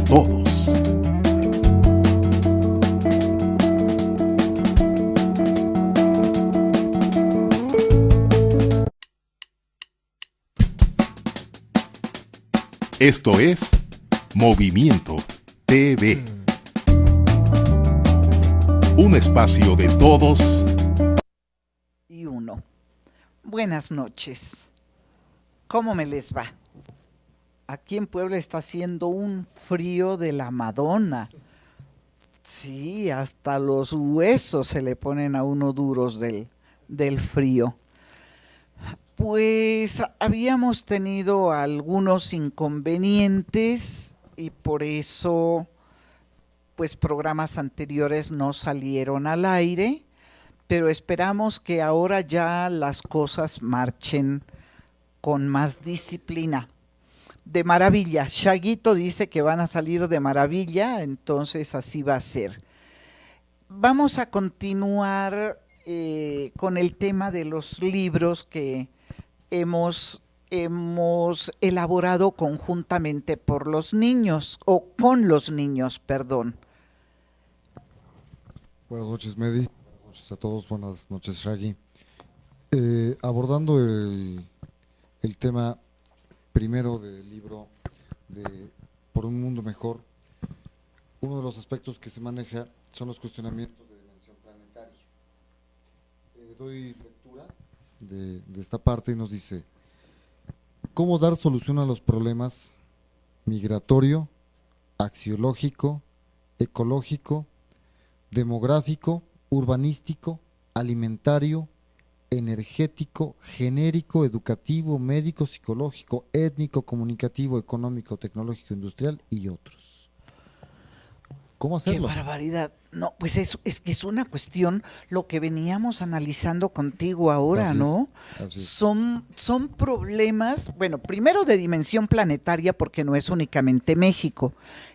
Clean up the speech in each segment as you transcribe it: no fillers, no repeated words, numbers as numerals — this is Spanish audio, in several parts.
todos. Esto es Movimiento TV. Un espacio de todos y uno. Buenas noches. ¿Cómo me les va? Aquí en Puebla está haciendo un frío de la Madonna. Sí, hasta los huesos se le ponen a uno duros del frío. Pues habíamos tenido algunos inconvenientes y por eso pues programas anteriores no salieron al aire, pero esperamos que ahora ya las cosas marchen con más disciplina. De maravilla, Shaguito dice que van a salir de maravilla, entonces así va a ser. Vamos a continuar con el tema de los libros que hemos elaborado conjuntamente por los niños, o con los niños, perdón. Buenas noches, Medi. Buenas noches a todos. Buenas noches, Shaggy. Abordando el tema primero del libro de Por un Mundo Mejor, uno de los aspectos que se maneja son los cuestionamientos de dimensión planetaria. Doy lectura de esta parte y nos dice: ¿cómo dar solución a los problemas migratorio, axiológico, ecológico, demográfico, urbanístico, alimentario, energético, genérico, educativo, médico, psicológico, étnico, comunicativo, económico, tecnológico, industrial y otros? ¿Cómo hacerlo? ¡Qué barbaridad! No, pues es que es una cuestión, lo que veníamos analizando contigo ahora, Así ¿no? es. Son problemas, bueno, primero de dimensión planetaria, porque no es únicamente México,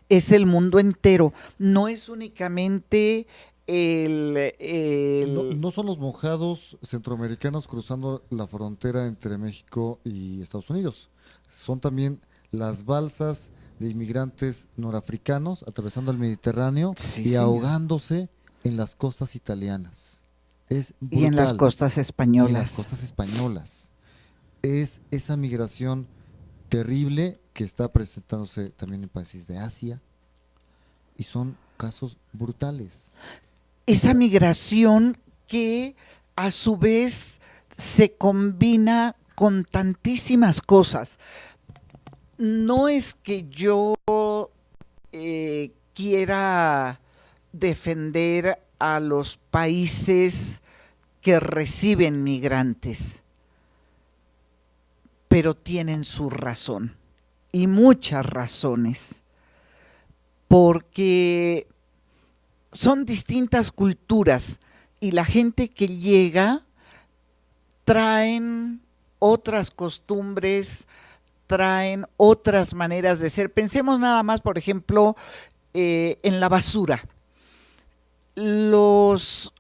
es el mundo entero, no es únicamente No son los mojados centroamericanos cruzando la frontera entre México y Estados Unidos, son también las balsas de inmigrantes norafricanos atravesando el Mediterráneo y ahogándose en las costas italianas. Es brutal. Y en las costas españolas. Y en las costas españolas. Es esa migración terrible que está presentándose también en países de Asia y son casos brutales. Esa migración que a su vez se combina con tantísimas cosas. No es que yo quiera defender a los países que reciben migrantes, pero tienen su razón, y muchas razones, porque son distintas culturas y la gente que llega traen otras costumbres, traen otras maneras de ser. Pensemos nada más, por ejemplo, en la basura. Los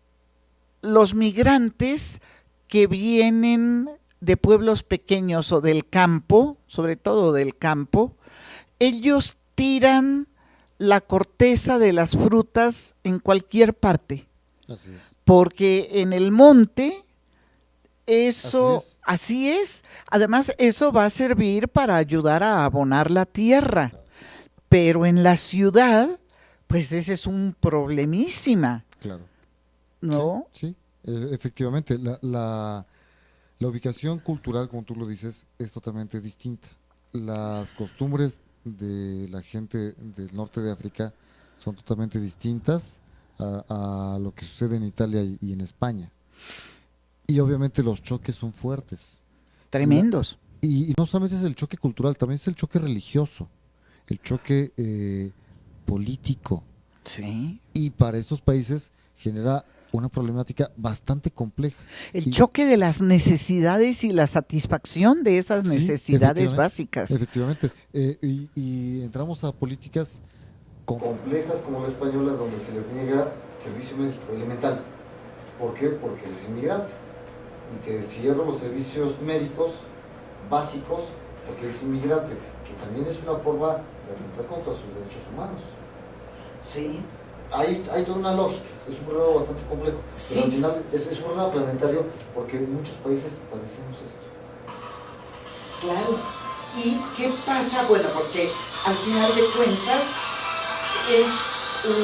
migrantes que vienen de pueblos pequeños o del campo, sobre todo del campo, ellos tiran la corteza de las frutas en cualquier parte. Así es. Porque en el monte eso, así es. Además, eso va a servir para ayudar a abonar la tierra. Pero en la ciudad, pues ese es un problemísima. Claro. ¿No? Sí, efectivamente. La ubicación cultural, como tú lo dices, es totalmente distinta. Las costumbres de la gente del norte de África son totalmente distintas a lo que sucede en Italia y en España. Y obviamente los choques son fuertes. Tremendos. Y no solamente es el choque cultural, también es el choque religioso, el choque político. Sí. Y para estos países genera una problemática bastante compleja. El choque de las necesidades y la satisfacción de esas necesidades básicas. Efectivamente. Y entramos a políticas complejas como la española, donde se les niega servicio médico elemental. ¿Por qué? Porque es inmigrante. Y que si cierro los servicios médicos básicos, porque es inmigrante, que también es una forma de atentar contra sus derechos humanos. Sí. Hay toda una lógica, es un problema bastante complejo, Sí. pero al final es un problema planetario porque muchos países padecemos esto. Claro. ¿Y qué pasa? Bueno, porque al final de cuentas es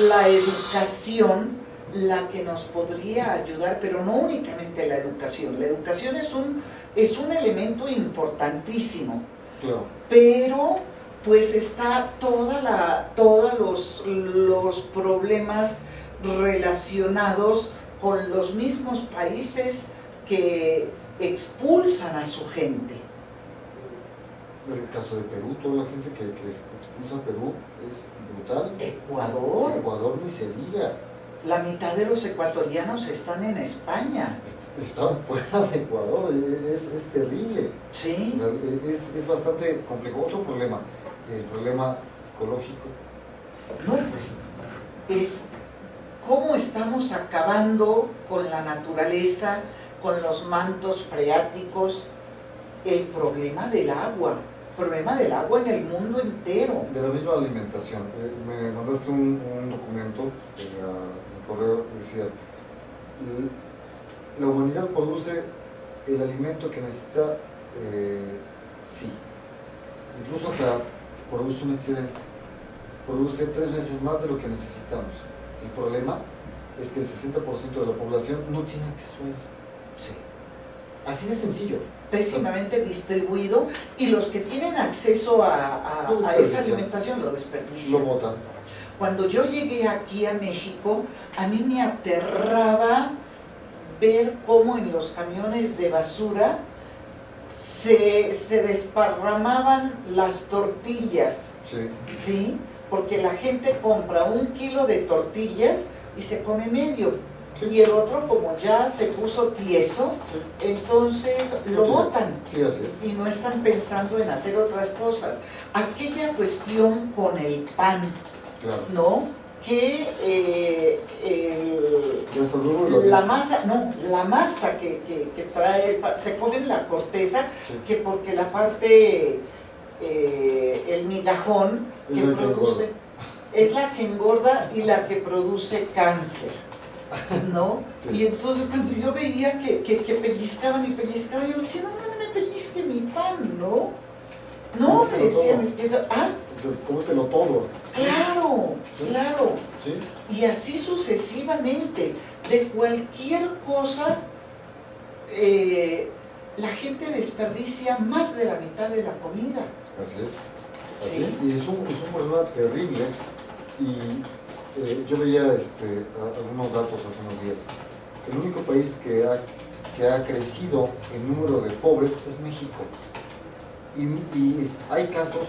la educación la que nos podría ayudar, pero no únicamente la educación. La educación es un elemento importantísimo, Claro. pero pues está todos los problemas relacionados con los mismos países que expulsan a su gente. En el caso de Perú, toda la gente que expulsa a Perú es brutal. Ecuador ni se diga. La mitad de los ecuatorianos están en España. Están fuera de Ecuador, es terrible. Sí. O sea, es bastante complejo. Otro problema, el problema ecológico. No, pues es cómo estamos acabando con la naturaleza, con los mantos freáticos, el problema del agua en el mundo entero. De la misma alimentación. Me mandaste un documento a mi correo, decía, la humanidad produce el alimento que necesita, sí. Incluso hasta produce un excedente. Produce 3 veces más de lo que necesitamos. El problema es que el 60% de la población no tiene acceso a él. Sí. Así de sencillo. Pésimamente distribuido, y los que tienen acceso a esa alimentación lo desperdician. Lo botan. Cuando yo llegué aquí a México, a mí me aterraba ver cómo en los camiones de basura se desparramaban las tortillas, Sí. ¿sí? Porque la gente compra 1 kilo de tortillas y se come medio. Sí. Y el otro, como ya se puso tieso, Sí. entonces lo botan. Sí, así es. Y no están pensando en hacer otras cosas. Aquella cuestión con el pan, Claro. ¿no? Que Ya está duro la masa que trae el pan, se comen la corteza, Sí. que porque la parte, el migajón Es que la que produce, es la que engorda y la que produce cáncer, ¿no? Sí. Y entonces cuando yo veía que pellizcaban y pellizcaban, yo decía, no me pellizque mi pan, ¿no? No, me decían, es que eso, Cómetelo todo. claro, Sí. claro. Sí. Y así sucesivamente, de cualquier cosa, la gente desperdicia más de la mitad de la comida. Así es. Así Sí. es. Y es un problema terrible. Y yo veía algunos datos hace unos días. El único país que ha crecido en número de pobres es México. Y hay casos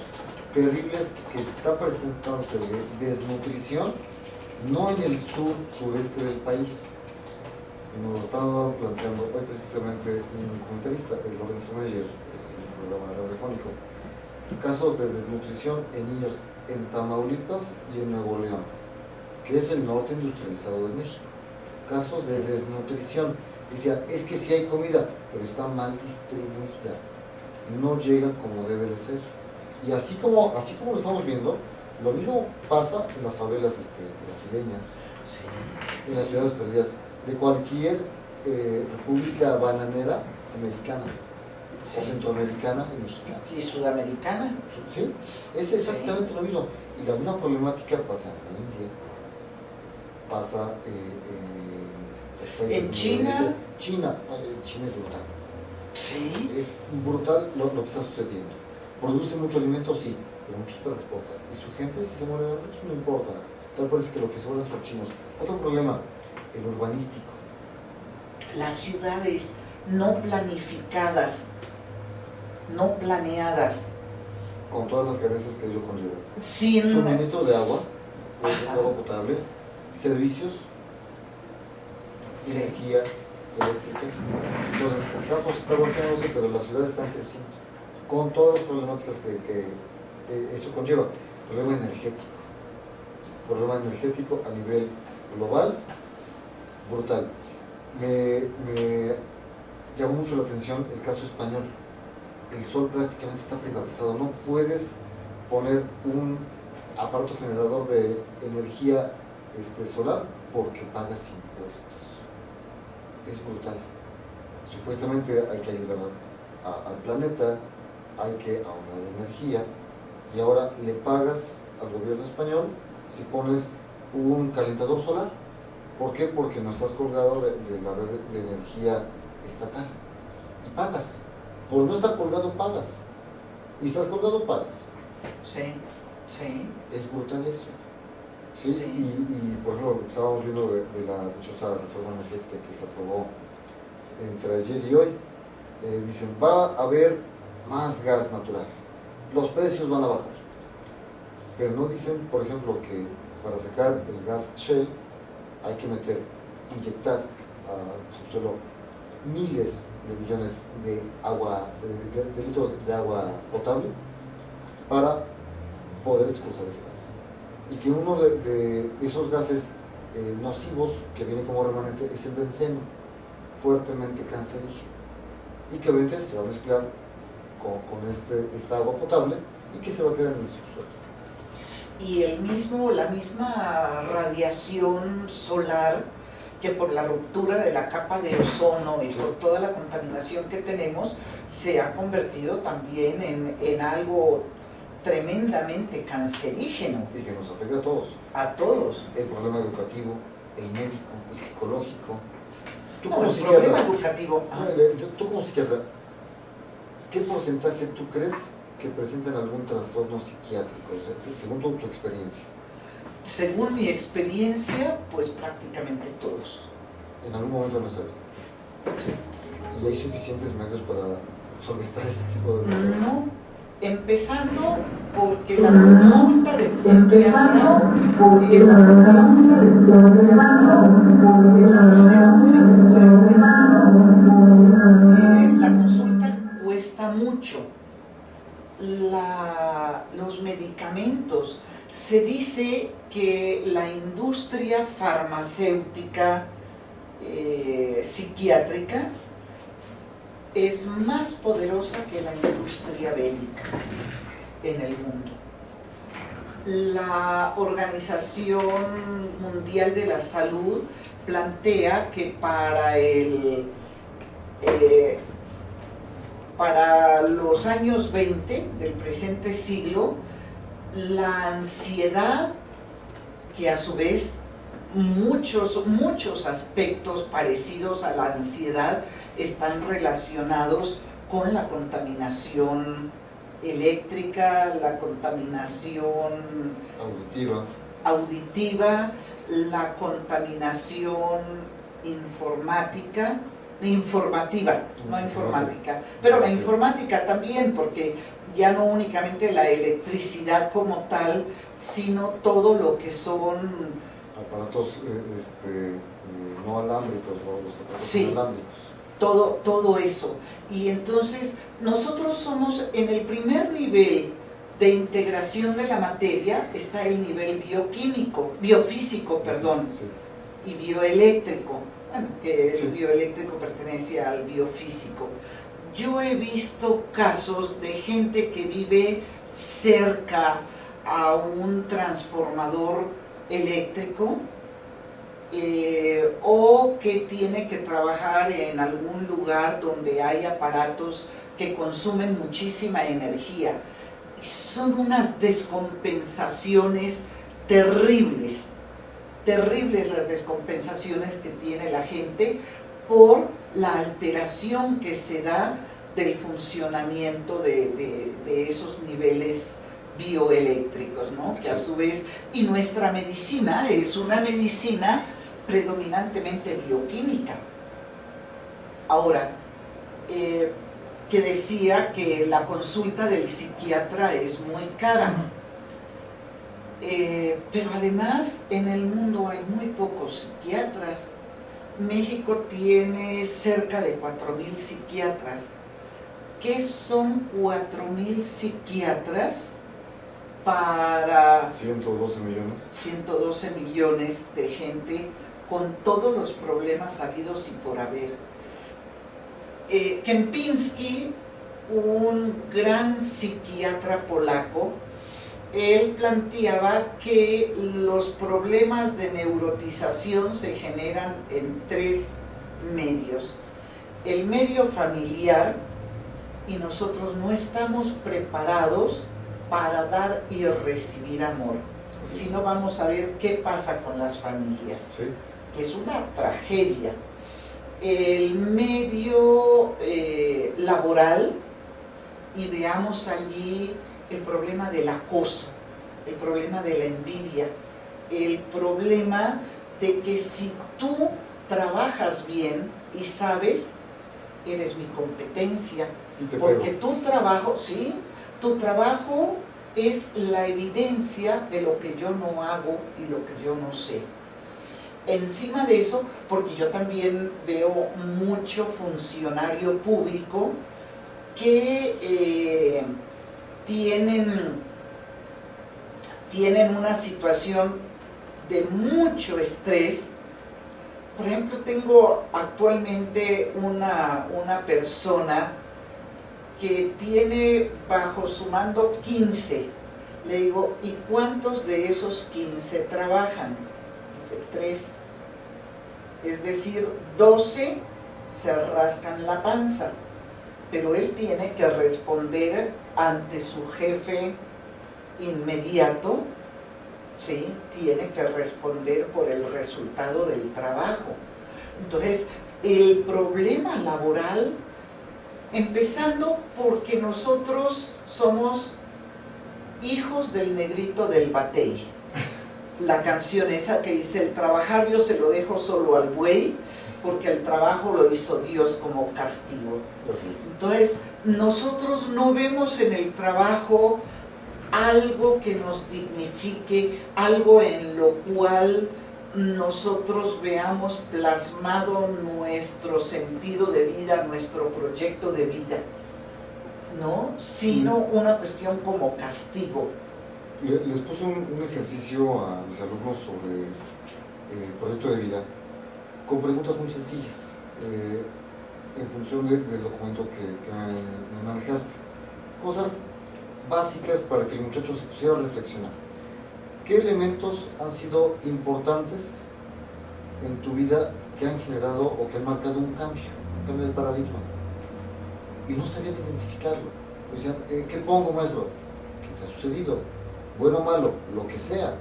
terribles que están presentándose de desnutrición, no en el sureste del país. Y nos lo estaba planteando hoy precisamente un comentarista, el Lorenzo Meyer, en el programa radiofónico. Casos de desnutrición en niños en Tamaulipas y en Nuevo León, que es el norte industrializado de México. Casos de desnutrición. Decía, es que sí hay comida, pero está mal distribuida. No llega como debe de ser. Y así como lo estamos viendo, lo mismo pasa en las favelas brasileñas, Sí. en las ciudades perdidas de cualquier república bananera americana, Sí. o centroamericana y mexicana. Y sudamericana. ¿Sí? Es exactamente lo mismo. Y la misma problemática pasa en India, pasa En China. China es brutal. Sí. Es brutal lo que está sucediendo. Produce mucho alimento, sí, pero muchos para exportar. Y su gente, si se muere de hambre, no importa. Tal parece que lo que sobra son chinos. Otro problema, el urbanístico. Las ciudades no planificadas, no planeadas, Con todas las carencias que ello conlleva. sin Suministro de agua, Ajá. de agua potable, servicios, Sí. energía eléctrica. Entonces, el campo se está vaciándose, pero las ciudades están creciendo. Con todas las problemáticas que eso conlleva. Problema energético a nivel global, brutal. Me llamó mucho la atención el caso español. el sol prácticamente está privatizado. No puedes poner un aparato generador de energía solar porque pagas impuestos. Es brutal. Supuestamente hay que ayudar al planeta, hay que ahorrar energía, y ahora le pagas al gobierno español si pones un calentador solar. ¿Por qué? Porque no estás colgado de la red de energía estatal y pagas. Por no estar colgado pagas, y estás colgado pagas. Sí, sí. Es brutal eso. ¿Sí? Sí. Y por ejemplo, estábamos viendo de la dichosa reforma energética que se aprobó entre ayer y hoy. Dicen, va a haber más gas natural, los precios van a bajar, pero no dicen, por ejemplo, que para sacar el gas shale hay que inyectar al subsuelo miles de millones de agua, de litros de agua potable para poder expulsar ese gas, y que uno de esos gases nocivos que viene como remanente es el benceno, fuertemente cancerígeno, y que obviamente se va a mezclar con esta agua potable y que se va a quedar en el subsuelo. Y la misma radiación solar, que por la ruptura de la capa de ozono y por toda la contaminación que tenemos, se ha convertido también en algo tremendamente cancerígeno. Y que nos afecta a todos. A todos. El problema educativo, el médico, el psicológico. Tú No, como el psiquiatra, problema educativo. tú como psiquiatra, ¿qué porcentaje tú crees que presentan algún trastorno psiquiátrico, según tu experiencia? Según mi experiencia, pues prácticamente todos. En algún momento de nuestra vida. Sí. ¿Y hay suficientes medios para solventar este tipo de problemas? No, empezando porque la consulta del psiquiatra la consulta cuesta mucho. Los medicamentos, se dice que la industria farmacéutica psiquiátrica es más poderosa que la industria bélica en el mundo. La Organización Mundial de la Salud plantea que para los años 20 del presente siglo, la ansiedad, que a su vez muchos aspectos parecidos a la ansiedad están relacionados con la contaminación eléctrica, la contaminación auditiva, la contaminación informativa, pero la informática también, porque ya no únicamente la electricidad como tal, sino todo lo que son aparatos no alámbricos, los aparatos sí, alámbricos. Todo eso. Y entonces nosotros somos en el primer nivel de integración de la materia, está el nivel biofísico, y bioeléctrico. Bueno, que el bioeléctrico pertenece al biofísico. Yo he visto casos de gente que vive cerca a un transformador eléctrico o que tiene que trabajar en algún lugar donde hay aparatos que consumen muchísima energía. Y son unas descompensaciones terribles las descompensaciones que tiene la gente por la alteración que se da del funcionamiento de esos niveles bioeléctricos, ¿no? Que a su vez, y nuestra medicina es una medicina predominantemente bioquímica. Ahora, que decía que la consulta del psiquiatra es muy cara. Pero además en el mundo hay muy pocos psiquiatras. México tiene cerca de 4,000 psiquiatras. ¿Qué son 4,000 psiquiatras para 112 millones? 112 millones de gente con todos los problemas habidos y por haber. Kempinski un gran psiquiatra polaco. Él planteaba que los problemas de neurotización se generan en 3 medios. El medio familiar, y nosotros no estamos preparados para dar y recibir amor. Si no, vamos a ver qué pasa con las familias, Sí. que es una tragedia. El medio laboral, y veamos allí el problema del acoso, el problema de la envidia, el problema de que si tú trabajas bien y sabes, eres mi competencia, porque tu trabajo, sí, tu trabajo es la evidencia de lo que yo no hago y lo que yo no sé. Encima de eso, porque yo también veo mucho funcionario público que tienen una situación de mucho estrés. Por ejemplo, tengo actualmente una persona que tiene bajo su mando 15. Le digo, ¿y cuántos de esos 15 trabajan? Dice, 3. Es decir, 12 se rascan la panza. Pero él tiene que responder ante su jefe inmediato, ¿sí? Tiene que responder por el resultado del trabajo. Entonces, el problema laboral, empezando porque nosotros somos hijos del negrito del batey. La canción esa que dice, el trabajar yo se lo dejo solo al buey, porque el trabajo lo hizo Dios como castigo. Entonces, nosotros no vemos en el trabajo algo que nos dignifique, algo en lo cual nosotros veamos plasmado nuestro sentido de vida, nuestro proyecto de vida, ¿no? Sino una cuestión como castigo. Les puse un ejercicio a mis alumnos sobre el proyecto de vida con preguntas muy sencillas en función del documento que me manejaste. Cosas básicas para que el muchacho se pusiera a reflexionar. ¿Qué elementos han sido importantes en tu vida que han generado o que han marcado un cambio de paradigma? Y no sabían identificarlo. Decían, ¿qué pongo, maestro? ¿Qué te ha sucedido? Bueno o malo, lo que sea.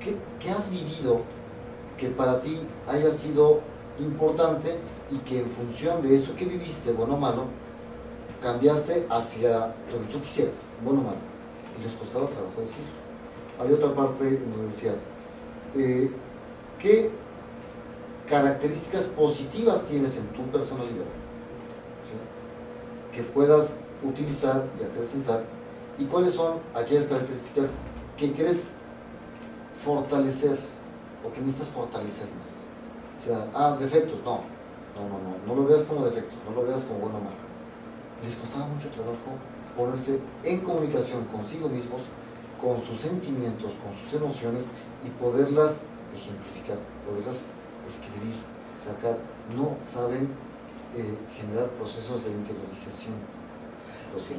¿Qué has vivido que para ti haya sido importante y que en función de eso que viviste, bueno o malo, cambiaste hacia donde tú quisieras, bueno o malo? Y les costaba trabajo decirlo. Había otra parte donde decía, ¿qué características positivas tienes en tu personalidad? ¿Sí? Que puedas utilizar y acrecentar, y cuáles son aquellas características que quieres fortalecer o que necesitas fortalecer más. O sea, defectos, no lo veas como defectos, no lo veas como bueno o malo. Les costaba mucho trabajo ponerse en comunicación consigo mismos, con sus sentimientos, con sus emociones, y poderlas ejemplificar, poderlas escribir, sacar. No saben generar procesos de interiorización. Sí.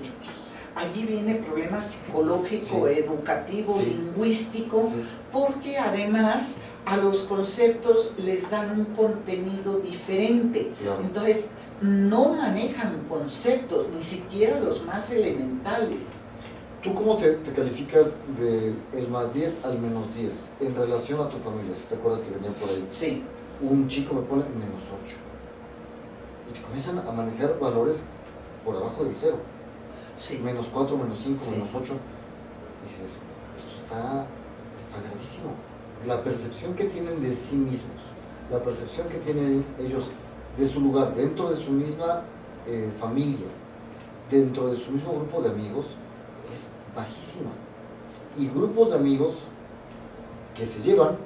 Allí viene problema psicológico, sí, educativo, sí, lingüístico, sí, porque además a los conceptos les dan un contenido diferente. claro. Entonces, no manejan conceptos, ni siquiera los más elementales. ¿Tú cómo te calificas del +10 al -10 en relación a tu familia? Si te acuerdas que venía por ahí. Sí. Un chico me pone -8. Y te comienzan a manejar valores por abajo del 0. Sí. -4, -5, Sí. -8. Y dices, esto está gravísimo. La percepción que tienen de sí mismos, la percepción que tienen ellos de su lugar dentro de su misma familia, dentro de su mismo grupo de amigos, es bajísima. Y grupos de amigos que se llevan,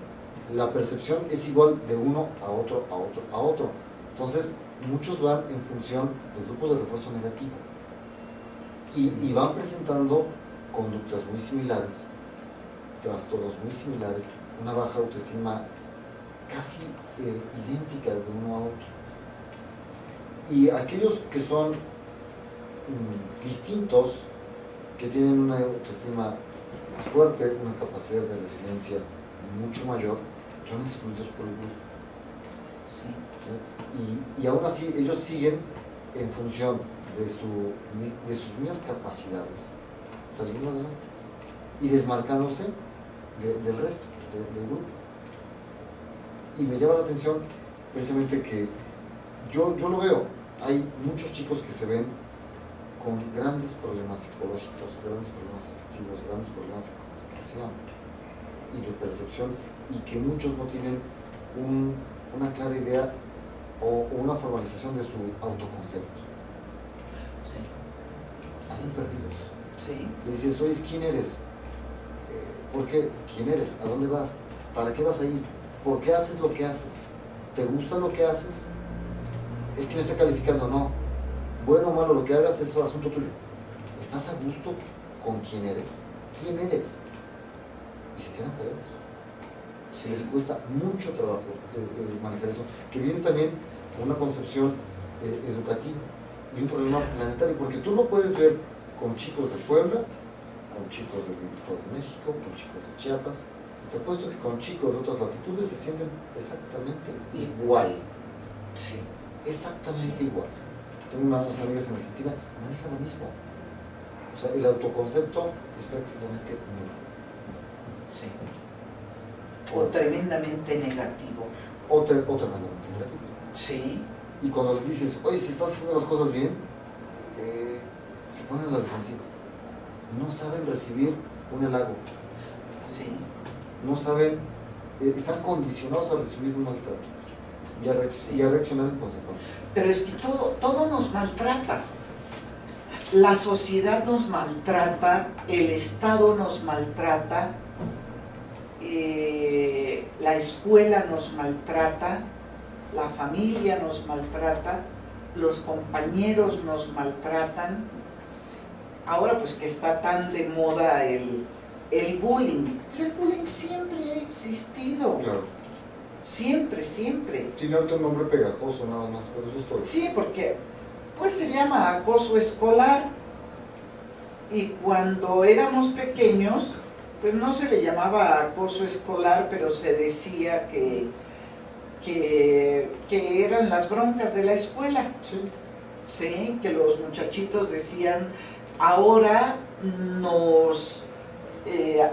la percepción es igual de uno a otro, a otro, a otro. Entonces, muchos van en función de grupos de refuerzo negativo. Y van presentando conductas muy similares, trastornos muy similares, una baja autoestima casi idéntica de uno a otro. Y aquellos que son distintos, que tienen una autoestima fuerte, una capacidad de resiliencia mucho mayor, son excluidos por el grupo. Sí. Y aún así ellos siguen en función de sus mismas capacidades, saliendo adelante y desmarcándose del resto, del grupo. Y me llama la atención precisamente que yo lo veo, hay muchos chicos que se ven con grandes problemas psicológicos, grandes problemas afectivos, grandes problemas de comunicación y de percepción, y que muchos no tienen una clara idea o una formalización de su autoconcepto. Sí. Están perdidos. Sí. Le dices, oye, ¿quién eres? ¿Por qué? ¿Quién eres? ¿A dónde vas? ¿Para qué vas ahí? ¿Por qué haces lo que haces? ¿Te gusta lo que haces? Es que no está calificando, no. Bueno o malo lo que hagas, eso es asunto tuyo. ¿Estás a gusto con quién eres? ¿Quién eres? Y se quedan callados. Se les cuesta mucho trabajo manejar eso, que viene también con una concepción educativa y un problema planetario, porque tú lo puedes ver con chicos de Puebla, con chicos del Estado de México, con chicos de Chiapas. Te apuesto que con chicos de otras latitudes se sienten exactamente igual. Sí. Exactamente igual. Tengo unas amigas en Argentina, manejan lo mismo. O sea, el autoconcepto es prácticamente nulo. Sí. O tremendamente negativo. O tremendamente negativo. Sí. Y cuando les dices, oye, si estás haciendo las cosas bien, se ponen a la defensiva. No saben recibir un halago. Sí. No saben, están condicionados a recibir un maltrato y a reaccionar en consecuencia. Pero es que todo nos maltrata. La sociedad nos maltrata, el Estado nos maltrata, la escuela nos maltrata, la familia nos maltrata, los compañeros nos maltratan. Ahora pues que está tan de moda el bullying, pero el bullying siempre ha existido. Claro. Siempre, siempre. Tiene ahorita un nombre pegajoso nada más, pero eso es todo. Sí, porque pues se llama acoso escolar, y cuando éramos pequeños pues no se le llamaba acoso escolar, pero se decía que eran las broncas de la escuela. Sí. Sí, que los muchachitos decían, ahora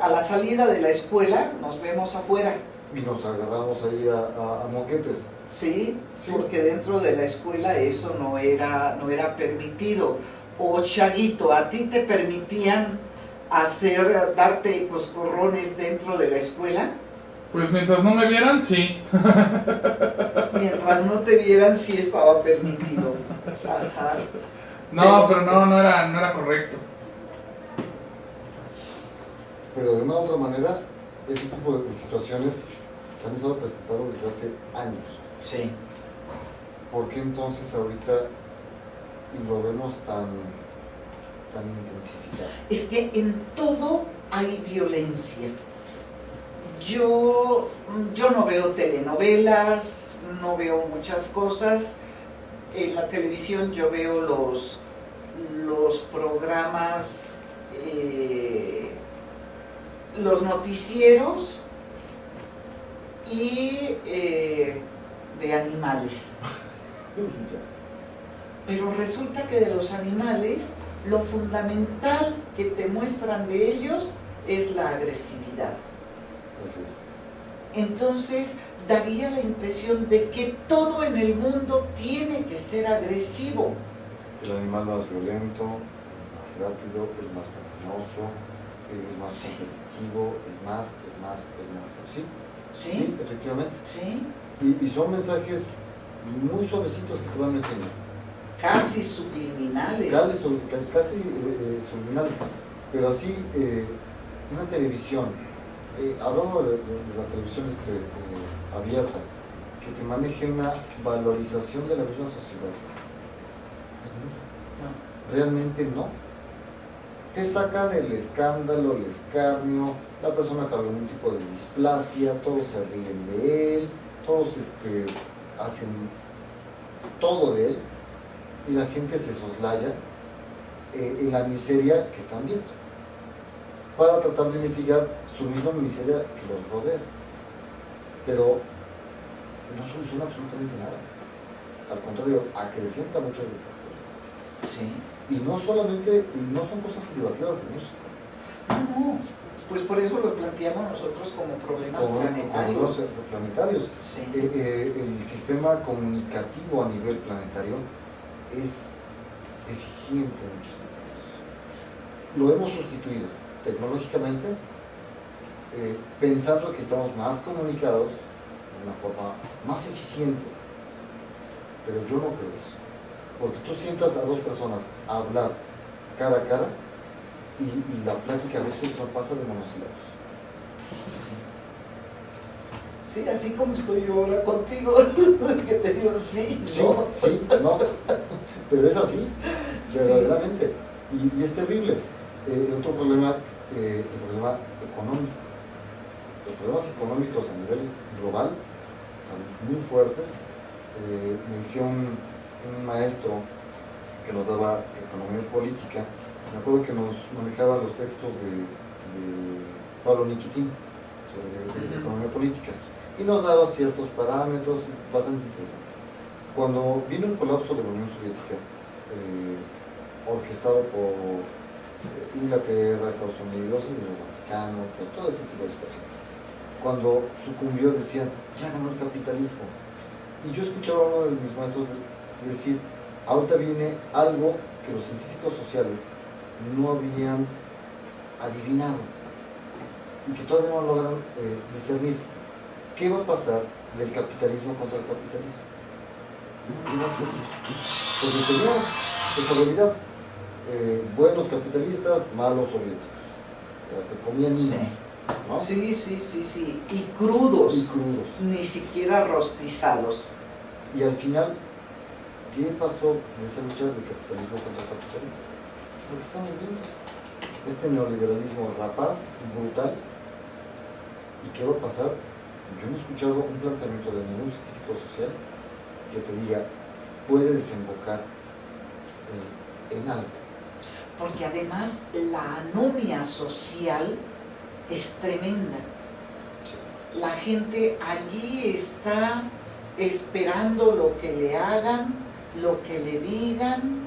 a la salida de la escuela nos vemos afuera. Y nos agarramos ahí a moquetes. Sí, Sí. porque dentro de la escuela eso no era permitido. O Chaguito, ¿a ti te permitían darte coscorrones dentro de la escuela? Pues mientras no me vieran, sí. Mientras no te vieran, sí estaba permitido. Ajá. No, pero no era correcto. Pero de una u otra manera, ese tipo de situaciones se han estado presentando desde hace años. Sí. ¿Por qué entonces ahorita lo vemos tan intensificado? Es que en todo hay violencia. Yo no veo telenovelas, no veo muchas cosas. En la televisión yo veo los programas, los noticieros y de animales. Pero resulta que de los animales, lo fundamental que te muestran de ellos es la agresividad. Así es. Entonces, daría la impresión de que todo en el mundo tiene que ser agresivo. El animal más violento, el más rápido, el más venenoso, el más competitivo, el más. ¿Sí? ¿Sí? Efectivamente. ¿Sí? Y son mensajes muy suavecitos que te van metiendo. Casi subliminales. Casi subliminales. Pero así, una televisión, hablando de la televisión abierta, que te maneje una valorización de la misma sociedad. No. Realmente no. Te sacan el escándalo, el escarnio, la persona con algún tipo de displasia, todos se ríen de él, todos hacen todo de él, y la gente se soslaya en la miseria que están viendo, para tratar de mitigar su misma miseria que los rodea. Pero no soluciona absolutamente nada. Al contrario, acrecienta muchas de estas problemáticas. Sí. Y no son cosas privativas de México. No, pues por eso los planteamos nosotros como problemas planetarios. Planetarios. Sí. El sistema comunicativo a nivel planetario es deficiente en muchos sentidos. Lo hemos sustituido tecnológicamente, pensando que estamos más comunicados de una forma más eficiente, pero yo no creo eso, porque tú sientas a dos personas a hablar cara a cara y la plática a veces no pasa de monosílabos. Sí, así como estoy yo ahora contigo, que te digo sí, no. Sí, no, pero es así, verdaderamente, y es terrible. Otro problema, el problema económico. Los problemas económicos a nivel global están muy fuertes. Me decía un maestro que nos daba economía política, me acuerdo que nos manejaba los textos de Pablo Nikitin sobre economía política y nos daba ciertos parámetros bastante interesantes. Cuando vino el colapso de la Unión Soviética, orquestado por Inglaterra, Estados Unidos, el Vaticano, todo ese tipo de situaciones, cuando sucumbió decían, ya ganó el capitalismo. Y yo escuchaba a uno de mis maestros decir, ahorita viene algo que los científicos sociales no habían adivinado y que todavía no logran discernir. ¿Qué va a pasar del capitalismo contra el capitalismo? ¿Qué va a surgir? Porque teníamos esa realidad. Buenos capitalistas, malos soviéticos. Hasta comían niños. ¿No? Sí. Y crudos. Y crudos. Ni siquiera rostizados. Y al final, ¿qué pasó en esa lucha del capitalismo contra el capitalismo? Lo que estamos viendo. Este neoliberalismo rapaz, brutal. ¿Y qué va a pasar? Yo no he escuchado un planteamiento de ningún científico social que te diga, puede desembocar en algo. Porque además la anomia social es tremenda. La gente allí está esperando lo que le hagan, lo que le digan.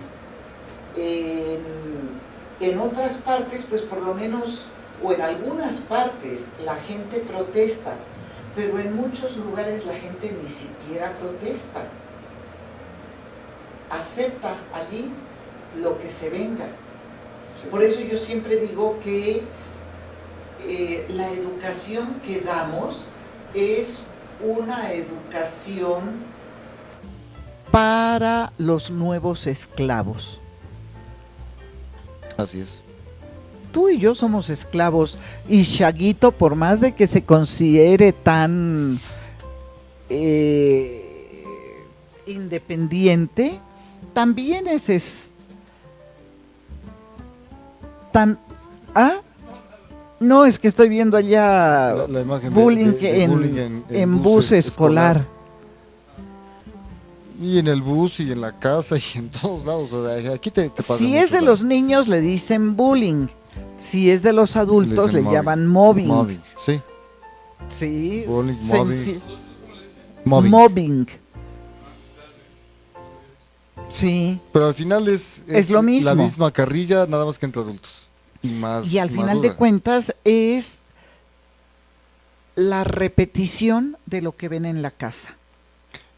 En otras partes, pues por lo menos, o en algunas partes, la gente protesta, pero en muchos lugares la gente ni siquiera protesta. Acepta allí lo que se venga. Por eso yo siempre digo que la educación que damos es una educación para los nuevos esclavos. Así es. Tú y yo somos esclavos y Chaguito, por más de que se considere tan independiente, también es tan... ¿Ah? No, es que estoy viendo allá la imagen bullying, de bullying en bus escolar. Y en el bus y en la casa y en todos lados. O sea, aquí te pasa Si mucho, es de los niños le dicen bullying, si es de los adultos le llaman mobbing. Mobbing, sí. Sí, Bullying, mobbing. Sí. Pero al final es lo mismo. La misma carrilla, nada más que entre adultos. Y al final de cuentas es la repetición de lo que ven en la casa.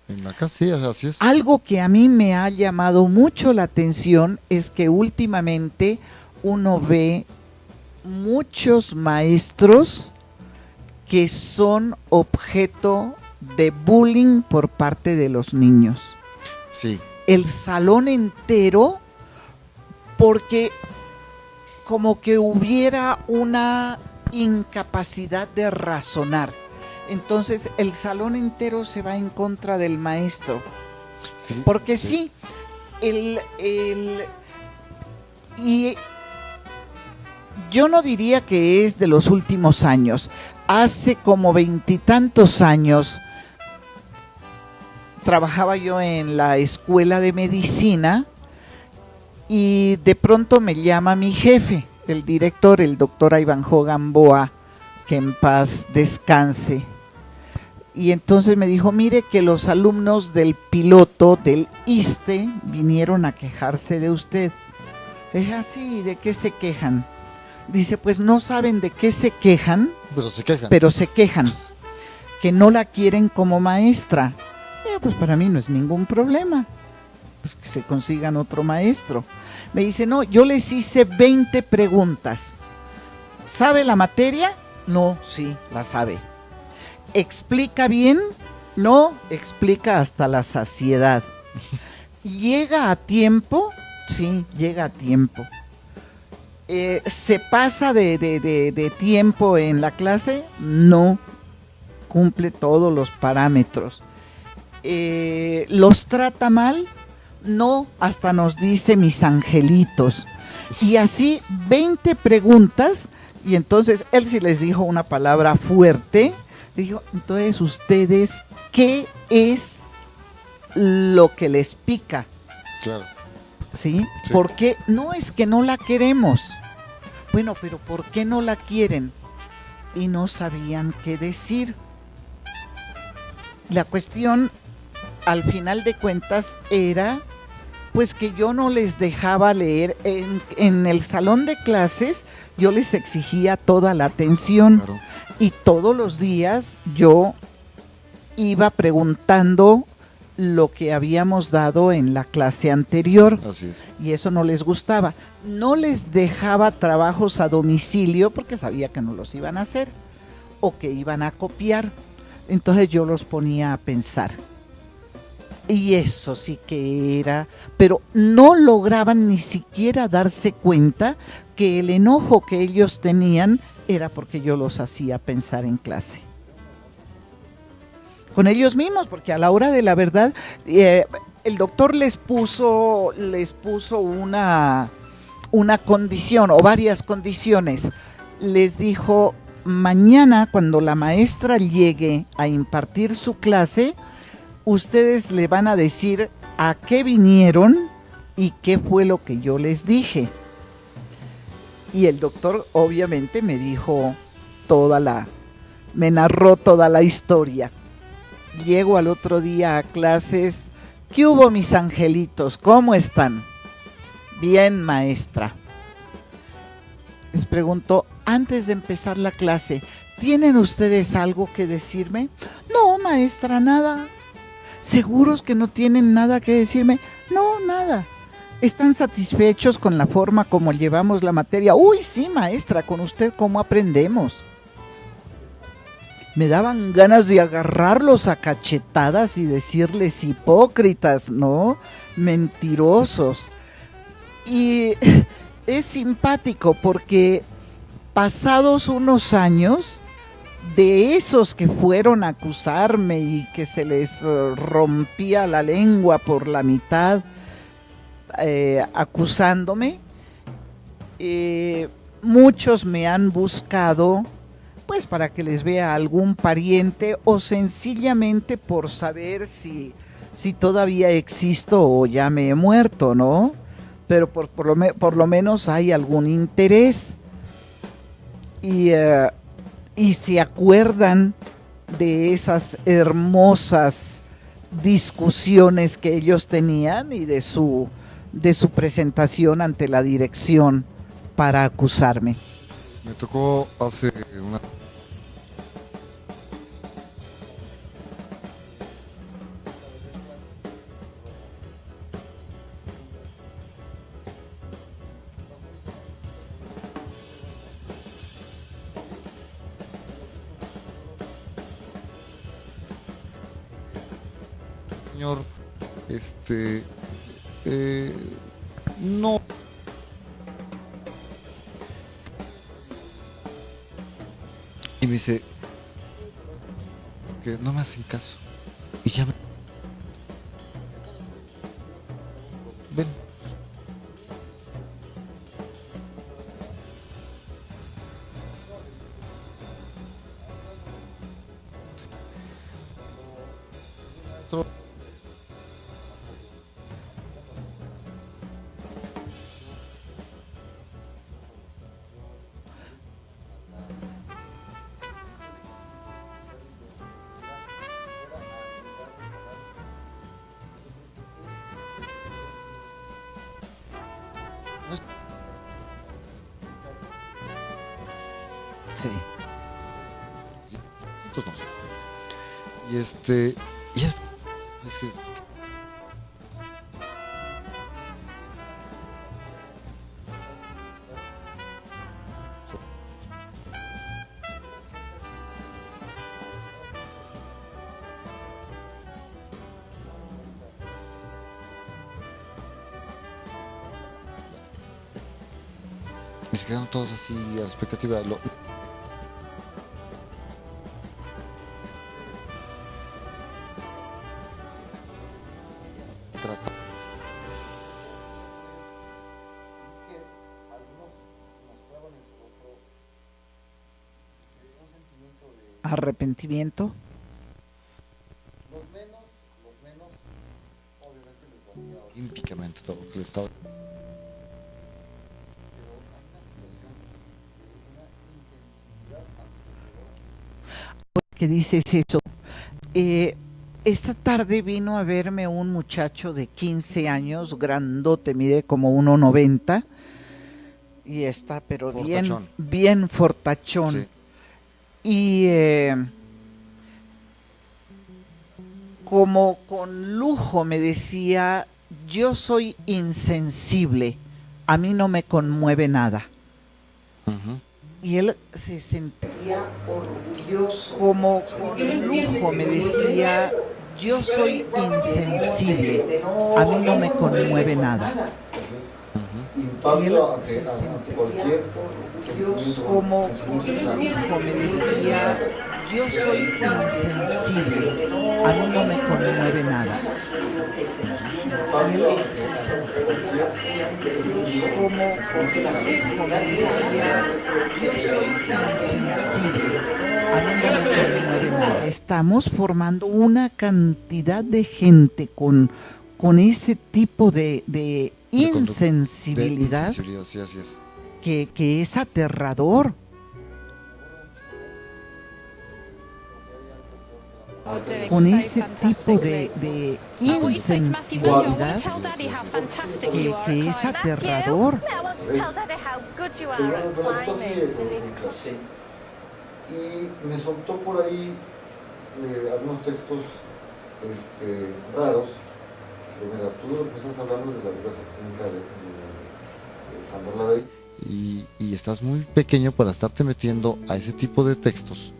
En la casa, sí, así es. Algo que a mí me ha llamado mucho la atención es que últimamente uno ve muchos maestros que son objeto de bullying por parte de los niños. Sí. El salón entero, porque como que hubiera una incapacidad de razonar. Entonces el salón entero se va en contra del maestro. Porque sí, y yo no diría que es de los últimos años. Hace como 20 y tantos años trabajaba yo en la escuela de medicina Y de pronto me llama mi jefe, el director, el doctor Ivanhoe Gamboa, que en paz descanse. Y entonces me dijo, mire que los alumnos del piloto del ISSSTE vinieron a quejarse de usted. Es así, ¿de qué se quejan? Dice, pues no saben de qué se quejan, pero se quejan, que no la quieren como maestra. Pues para mí no es ningún problema, pues que se consigan otro maestro. Me dice, no, yo les hice 20 preguntas. ¿Sabe la materia? No, sí, la sabe. ¿Explica bien? No, explica hasta la saciedad. ¿Llega a tiempo? Sí, llega a tiempo. ¿Se pasa de tiempo en la clase? No, cumple todos los parámetros. ¿Los trata mal? No, hasta nos dice mis angelitos. Y así 20 preguntas, y entonces él sí les dijo una palabra fuerte. Dijo, entonces ustedes, ¿qué es lo que les pica? Claro. ¿Sí? Sí. Porque no es que no la queremos. Bueno, pero ¿por qué no la quieren? Y no sabían qué decir. La cuestión, al final de cuentas, era pues que yo no les dejaba leer. En el salón de clases yo les exigía toda la atención. Claro. Y todos los días yo iba preguntando lo que habíamos dado en la clase anterior. Así es. Y eso no les gustaba. No les dejaba trabajos a domicilio porque sabía que no los iban a hacer o que iban a copiar. Entonces yo los ponía a pensar. Y eso sí que era, pero no lograban ni siquiera darse cuenta que el enojo que ellos tenían era porque yo los hacía pensar en clase. Con ellos mismos, porque a la hora de la verdad, el doctor les puso una condición o varias condiciones. Les dijo, mañana cuando la maestra llegue a impartir su clase, ustedes le van a decir a qué vinieron y qué fue lo que yo les dije. Y el doctor obviamente me dijo me narró toda la historia. Llego al otro día a clases. ¿Qué hubo, mis angelitos? ¿Cómo están? Bien, maestra. Les pregunto, antes de empezar la clase, ¿tienen ustedes algo que decirme? No, maestra, nada. ¿Seguros que no tienen nada que decirme? No, nada. ¿Están satisfechos con la forma como llevamos la materia? Uy, sí, maestra, con usted cómo aprendemos. Me daban ganas de agarrarlos a cachetadas y decirles hipócritas, ¿no? Mentirosos. Y es simpático porque pasados unos años, de esos que fueron a acusarme y que se les rompía la lengua por la mitad acusándome, muchos me han buscado pues para que les vea algún pariente o sencillamente por saber si todavía existo o ya me he muerto, ¿no? Pero por lo menos hay algún interés y se acuerdan de esas hermosas discusiones que ellos tenían y de su presentación ante la dirección para acusarme. Me tocó hace una... Señor, no. Y me dice que no me hacen caso. Y ya me... Ven. Sí. Entonces no sé. Y es que y se quedaron todos así a la expectativa. Trata. Arrepentimiento. Los menos, obviamente les valía olímpicamente todo lo que le estaba. Pero hay una situación de una insensibilidad hacia ¿Qué dices eso? Esta tarde vino a verme un muchacho de 15 años, grandote, mide como 1,90 y está, pero Fortachón. bien fortachón. Sí. Y como con lujo me decía, yo soy insensible, a mí no me conmueve nada. Ujú. Y él se sentía orgulloso, como con lujo me decía, yo soy insensible, a mí no me conmueve nada. Y él se sentía orgulloso, como con lujo me decía, yo soy insensible, a mí no me conmueve nada. Y él se sentía orgulloso, como con lujo me decía, yo soy insensible, a mí no me conmueve nada. Estamos formando una cantidad de gente con ese tipo de insensibilidad, Sí, así es. que es aterrador. Con ese tipo de insensibilidad que es aterrador. Y me soltó por ahí algunos textos raros. Mira, tú empiezas hablando de la Biblia satánica de San Bernabé y estás muy pequeño para estarte metiendo a ese tipo de textos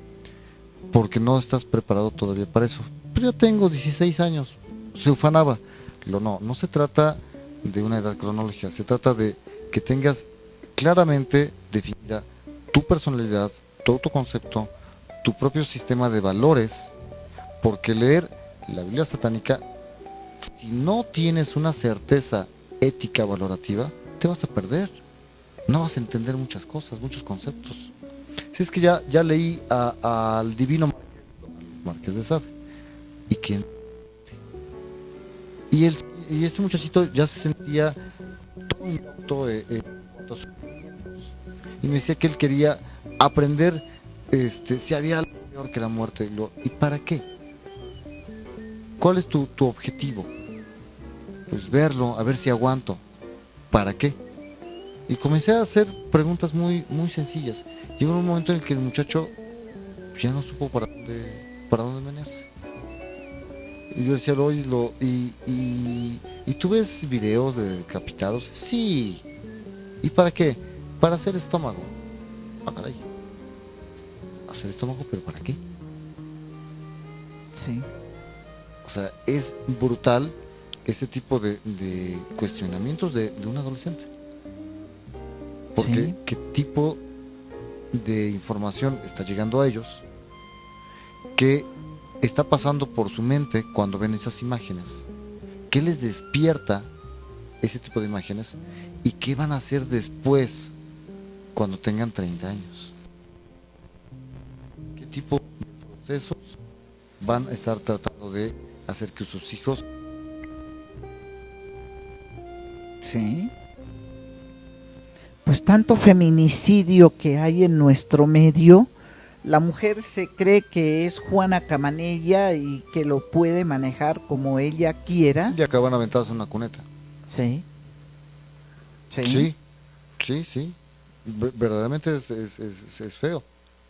porque no estás preparado todavía para eso. Pero yo tengo 16 años, se ufanaba. No se trata de una edad cronológica, se trata de que tengas claramente definida tu personalidad, tu autoconcepto, tu propio sistema de valores, porque leer la Biblia satánica, si no tienes una certeza ética valorativa, te vas a perder. No vas a entender muchas cosas, muchos conceptos. Si es que ya leí al divino Marqués de Sade. Y este muchachito ya se sentía todo un doctor en cuanto a sus sentimientos. Y me decía que él quería aprender si había algo peor que la muerte. ¿Y para qué? ¿Cuál es tu objetivo? Pues verlo, a ver si aguanto. ¿Para qué? Y comencé a hacer preguntas muy, muy sencillas. Llegó un momento en el que el muchacho ya no supo para dónde menearse. Y yo decía, ¿y tú ves videos de decapitados? Sí. ¿Y para qué? Para hacer estómago. Ah, caray. Hacer estómago, ¿pero para qué? Sí. O sea, es brutal ese tipo de cuestionamientos de un adolescente. Porque Sí. qué tipo de información está llegando a ellos, qué está pasando por su mente cuando ven esas imágenes, qué les despierta ese tipo de imágenes y qué van a hacer después cuando tengan 30 años. ¿Qué tipo de procesos van a estar tratando de hacer que sus hijos? Sí. Pues tanto feminicidio que hay en nuestro medio, la mujer se cree que es Juana Camanella y que lo puede manejar como ella quiera. Y acaban aventados en una cuneta. Sí. Sí. Sí. Verdaderamente es feo.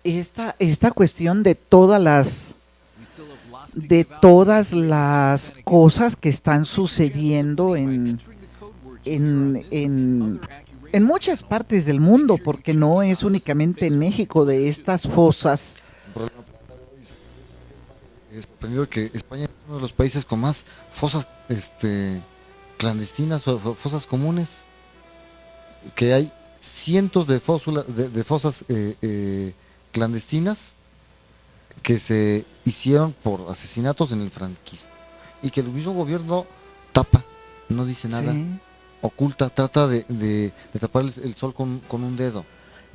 esta cuestión de todas las cosas que están sucediendo en muchas partes del mundo, porque no es únicamente en México, de estas fosas. Es sorprendido que España es uno de los países con más fosas clandestinas o fosas comunes, que hay cientos de fosas clandestinas que se hicieron por asesinatos en el franquismo y que el mismo gobierno tapa, no dice nada, Sí. oculta, trata de tapar el sol con un dedo.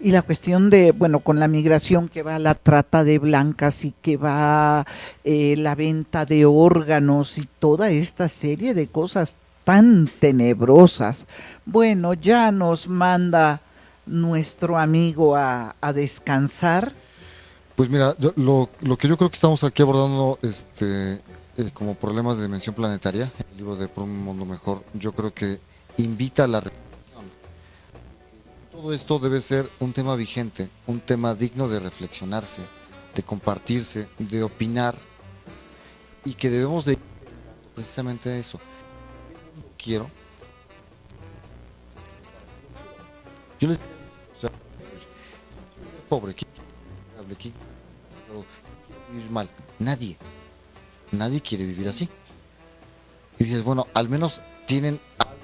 Y la cuestión de, bueno, con la migración que va la trata de blancas y que va la venta de órganos y toda esta serie de cosas tan tenebrosas. Bueno, ya nos manda nuestro amigo a descansar. Pues mira, lo que yo creo que estamos aquí abordando como problemas de dimensión planetaria, el libro de Por un Mundo Mejor, yo creo que invita a la reflexión. Todo esto debe ser un tema vigente, un tema digno de reflexionarse, de compartirse, de opinar, y que debemos de ir precisamente eso. Quiero. Yo les o sea, pobre, ¿quién quiere vivir mal? Nadie quiere vivir así. Y dices, bueno, al menos tienen algo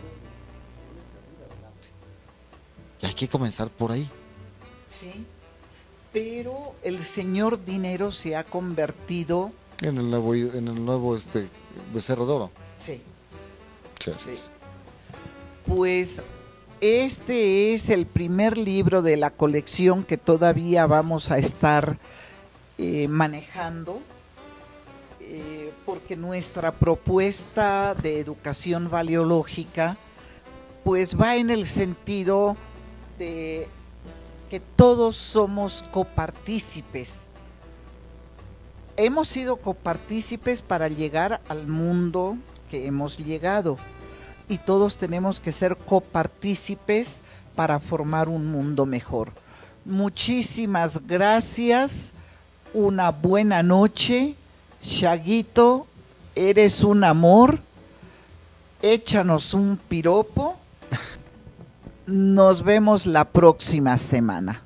y hay que comenzar por ahí. Sí, pero el señor dinero se ha convertido. En el nuevo becerro de oro. Sí. Sí, así es. Pues este es el primer libro de la colección que todavía vamos a estar manejando, porque nuestra propuesta de educación valiológica pues va en el sentido de que todos somos copartícipes. Hemos sido copartícipes para llegar al mundo que hemos llegado, y todos tenemos que ser copartícipes para formar un mundo mejor. Muchísimas gracias, una buena noche. Chaguito, eres un amor, échanos un piropo. Nos vemos la próxima semana.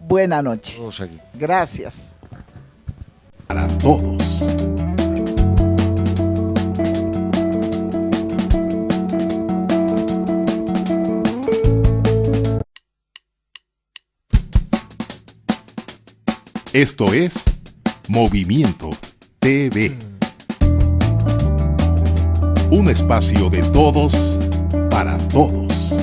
Buena noche. Todo, Shaggy. Gracias. Para todos. Esto es Movimiento TV. Un espacio de todos para todos.